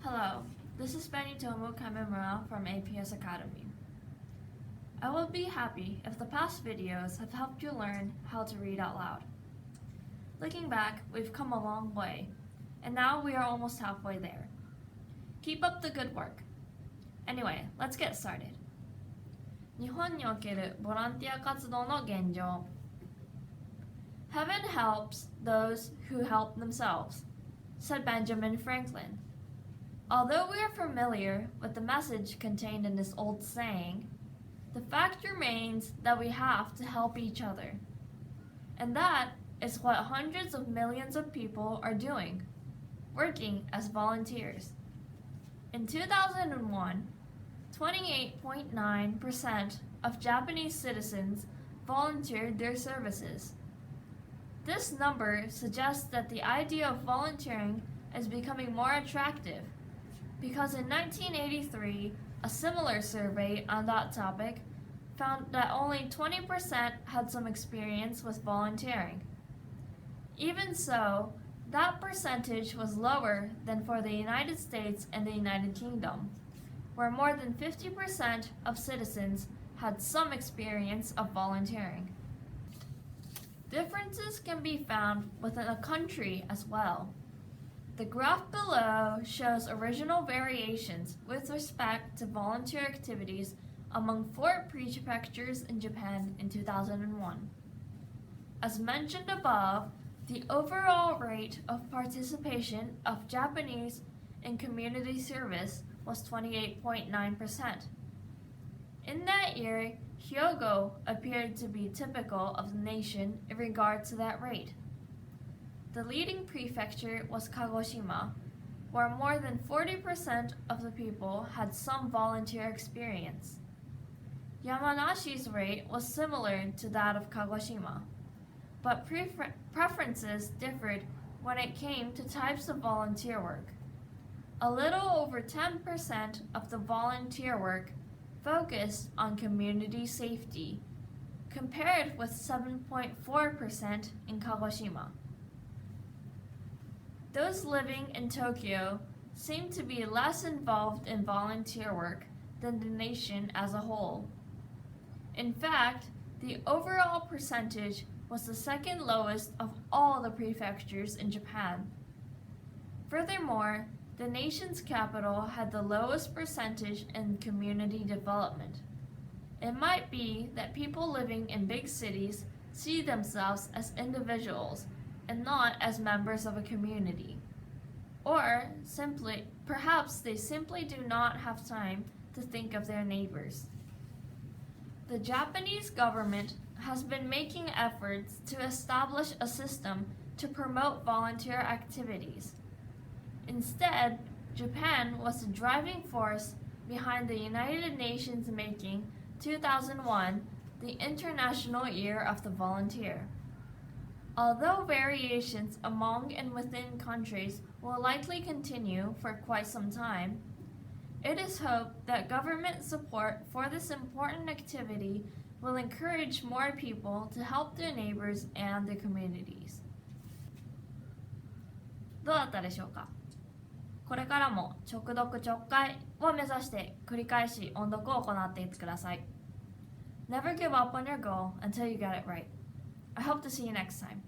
Hello, this is Benitomo Kamimura from aps Academy. I will be happy if the past videos have helped you learn how to read out loud. Looking back, we've come a long way, and now we are almost halfway there. Keep up the good work. Anyway, let's get started. 日本におけるボランティア活動の現状。Heaven helps those who help themselves, said Benjamin Franklin. Although we are familiar with the message contained in this old saying, the fact remains that we have to help each other. And that is what hundreds of millions of people are doing, working as volunteers. In 2001, 28.9% of Japanese citizens volunteered their services. This number suggests that the idea of volunteering is becoming more attractive, because in 1983, a similar survey on that topic found that only 20% had some experience with volunteering. Even so, that percentage was lower than for the United States and the United Kingdom, where more than 50% of citizens had some experience of volunteering. Differences can be found within a country as well. The graph below shows original variations with respect to volunteer activities among 4 prefectures in Japan in 2001. As mentioned above, the overall rate of participation of Japanese in community service was 28.9%. In that year, Hyogo appeared to be typical of the nation in regard to that rate. The leading prefecture was Kagoshima, where more than 40% of the people had some volunteer experience. Yamanashi's rate was similar to that of Kagoshima, but preferences differed when it came to types of volunteer work. A little over 10% of the volunteer work focused on community safety, compared with 7.4% in Kagoshima. Those living in Tokyo seem to be less involved in volunteer work than the nation as a whole. In fact, the overall percentage was the second lowest of all the prefectures in Japan. Furthermore, the nation's capital had the lowest percentage in community development. It might be that people living in big cities see themselves as individuals and not as members of a community. Or perhaps they simply do not have time to think of their neighbors. The Japanese government has been making efforts to establish a system to promote volunteer activities. Instead, Japan was the driving force behind the United Nations making 2001 the International Year of the Volunteer. Although variations among and within countries will likely continue for quite some time, it is hoped that government support for this important activity will encourage more people to help their neighbors and their communities. どうだったでしょうか？これからも直読直解を目指して繰り返し音読を行っていってください。Never give up on your goal until you get it right. I hope to see you next time.